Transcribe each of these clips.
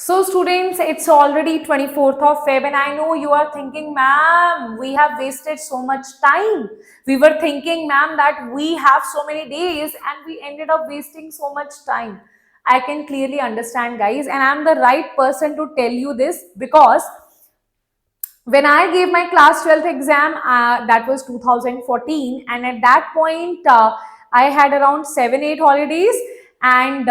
So students, it's already 24th of Feb and I know you are thinking, ma'am, we have wasted so much time. We were thinking, ma'am, that we have so many days and we ended up wasting so much time. I can clearly understand, guys, and I'm the right person to tell you this because when I gave my class 12th exam, that was 2014, and at that point, I had around 7-8 holidays, and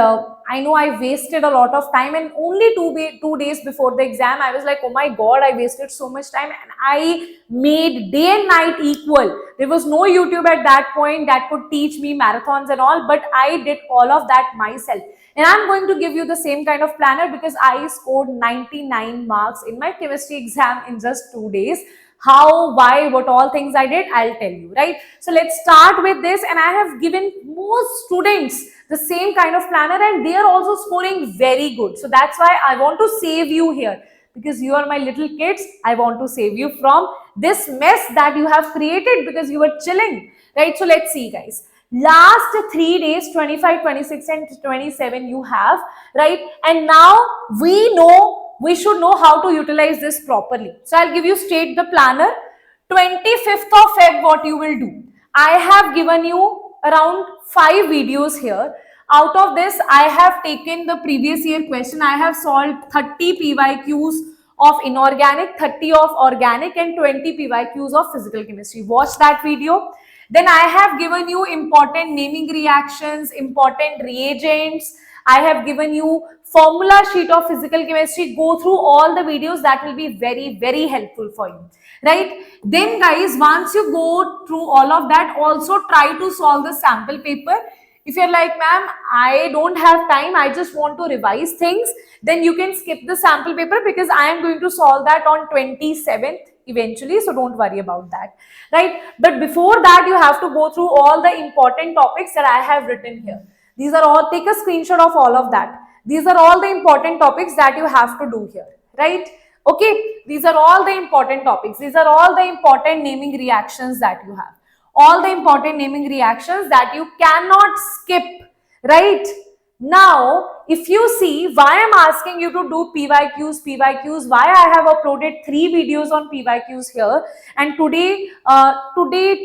I know I wasted a lot of time. And only 2 days before the exam, I was like, oh my god, I wasted so much time, and I made day and night equal. There was no YouTube at that point that could teach me marathons and all, but I did all of that myself. And I'm going to give you the same kind of planner because I scored 99 marks in my chemistry exam in just 2 days. How, why, what all things I did, I'll tell you, right? So let's start with this, and I have given most students the same kind of planner and they are also scoring very good. So that's why I want to save you here because you are my little kids. I want to save you from this mess that you have created because you were chilling, right? So let's see, guys. Last 3 days, 25, 26 and 27 you have, right? And now we should know how to utilize this properly. So I'll give you straight the planner. 25th of Feb, what you will do. I have given you around 5 videos here. Out of this, I have taken the previous year question. I have solved 30 PYQs of inorganic, 30 of organic and 20 PYQs of physical chemistry. Watch that video. Then I have given you important naming reactions, important reagents. I have given you formula sheet of physical chemistry. Go through all the videos. That will be very, very helpful for you, right? Then guys, once you go through all of that, also try to solve the sample paper. If you're like, ma'am, I don't have time, I just want to revise things, then you can skip the sample paper because I am going to solve that on 27th eventually, so don't worry about that, right? But before that, you have to go through all the important topics that I have written here. These are all, take a screenshot of all of that. These are all the important topics that you have to do here, right? Okay, these are all the important topics. These are all the important naming reactions that you have. All the important naming reactions that you cannot skip, right? Now, if you see why I'm asking you to do PYQs, why I have uploaded 3 videos on PYQs here, and today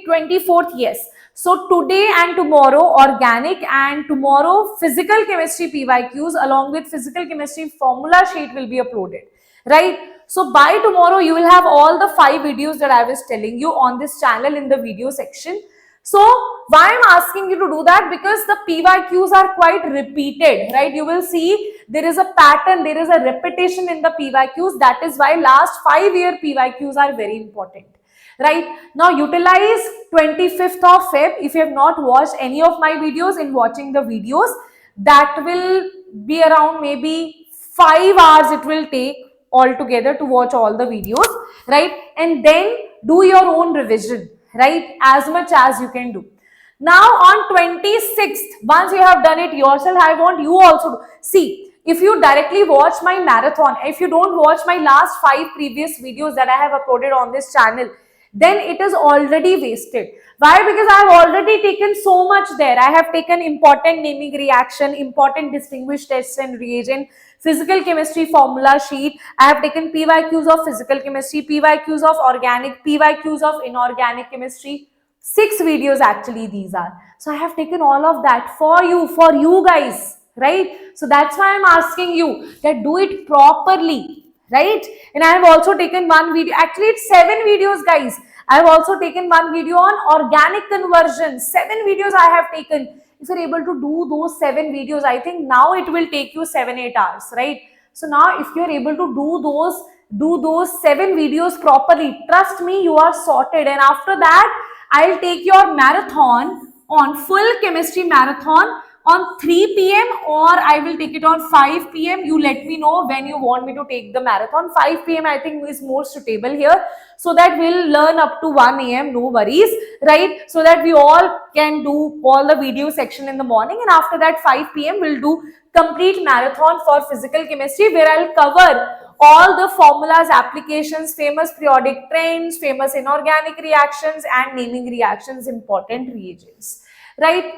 24th, yes. So today and tomorrow organic and tomorrow physical chemistry PYQs along with physical chemistry formula sheet will be uploaded, right? So by tomorrow you will have all the 5 videos that I was telling you on this channel in the video section. So why I'm asking you to do that? Because the PYQs are quite repeated, right? You will see there is a pattern, there is a repetition in the PYQs. That is why last 5-year PYQs are very important, right? Now utilize 25th of Feb. If you have not watched any of my videos, in watching the videos, that will be around maybe 5 hours it will take altogether to watch all the videos, right? And then do your own revision, right? As much as you can do. Now on 26th, once you have done it yourself, I want you also to see. If you directly watch my marathon, if you don't watch my last 5 previous videos that I have uploaded on this channel, then it is already wasted. Why? Because I have already taken so much there. I have taken important naming reaction, important distinguished tests and reagent, physical chemistry formula sheet. I have taken PYQs of physical chemistry, PYQs of organic, PYQs of inorganic chemistry. 6 videos actually these are. So I have taken all of that for you guys, right? So that's why I'm asking you that do it properly, right? And I have also taken one video, actually it's 7 videos, guys. I have also taken one video on organic conversion. 7 videos I have taken. If you're able to do those 7 videos, I think now it will take you 7-8 hours, right? So now if you're able to do those 7 videos properly, trust me, you are sorted. And after that, I'll take your marathon on full chemistry marathon on 3 p.m. or I will take it on 5 p.m. You let me know when you want me to take the marathon. 5 p.m. I think is more suitable here, so that we'll learn up to 1 a.m. no worries, right? So that we all can do all the video section in the morning, and after that 5 p.m. we'll do complete marathon for physical chemistry, where I'll cover all the formulas, applications, famous periodic trends, famous inorganic reactions and naming reactions, important reagents, right?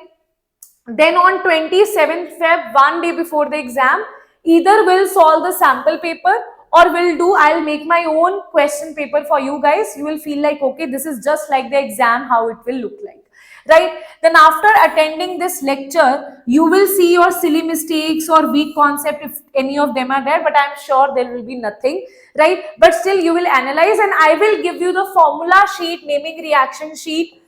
Then on 27th Feb, one day before the exam, Either we'll solve the sample paper, or I'll make my own question paper for you guys. You will feel like, okay, this is just like the exam, how it will look like, right? Then after attending this lecture, you will see your silly mistakes or weak concept if any of them are there, but I'm sure there will be nothing, right? But still you will analyze, and I will give you the formula sheet, naming reaction sheet,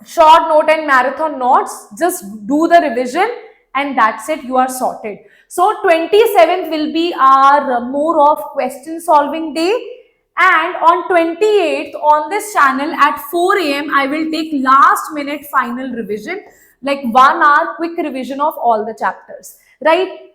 short note and marathon notes. Just do the revision and that's it, you are sorted. So 27th will be our more of question solving day, and on 28th on this channel at 4 a.m. I will take last minute final revision, like 1 hour quick revision of all the chapters, right?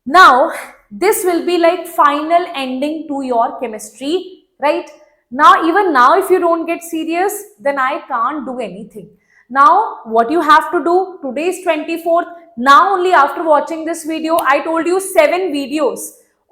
Now this will be like final ending to your chemistry, right? Now, even now, if you don't get serious, then I can't do anything. Now what you have to do, today is 24th. Now only after watching this video, I told you 7 videos: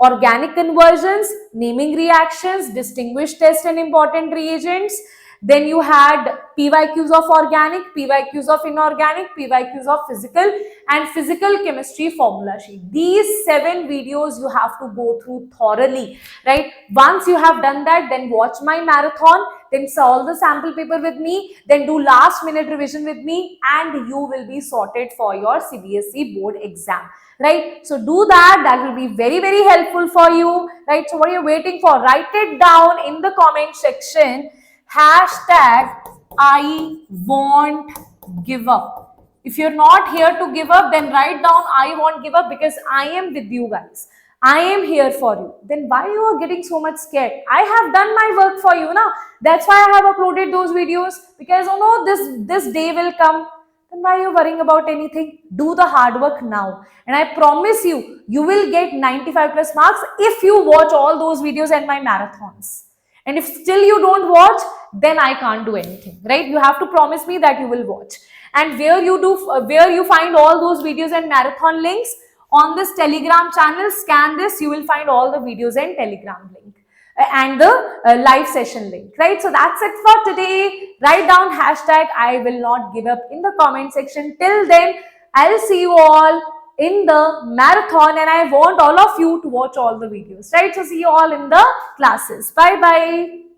organic conversions, naming reactions, distinguished test and important reagents. Then you had PYQs of organic, PYQs of inorganic, PYQs of physical, and physical chemistry formula sheet. These 7 videos you have to go through thoroughly, right? Once you have done that, then watch my marathon, then solve the sample paper with me, then do last minute revision with me, and you will be sorted for your CBSE board exam, right? So do that. That will be very, very helpful for you, right? So what are you waiting for? Write it down in the comment section. Hashtag I won't give up. If you're not here to give up, then write down I won't give up, because I am with you guys. I am here for you. Then why you are getting so much scared? I have done my work for you now. That's why I have uploaded those videos, because oh no, this day will come. Then why are you worrying about anything? Do the hard work now. And I promise you, you will get 95 plus marks if you watch all those videos and my marathons. And if still you don't watch, then I can't do anything, right? You have to promise me that you will watch. And where you find all those videos and marathon links, on this Telegram channel, scan this, you will find all the videos and Telegram link and the live session link, right? So that's it for today. Write down hashtag I will not give up in the comment section. Till then, I'll see you all in the marathon, and I want all of you to watch all the videos, right? So see you all in the classes. Bye bye.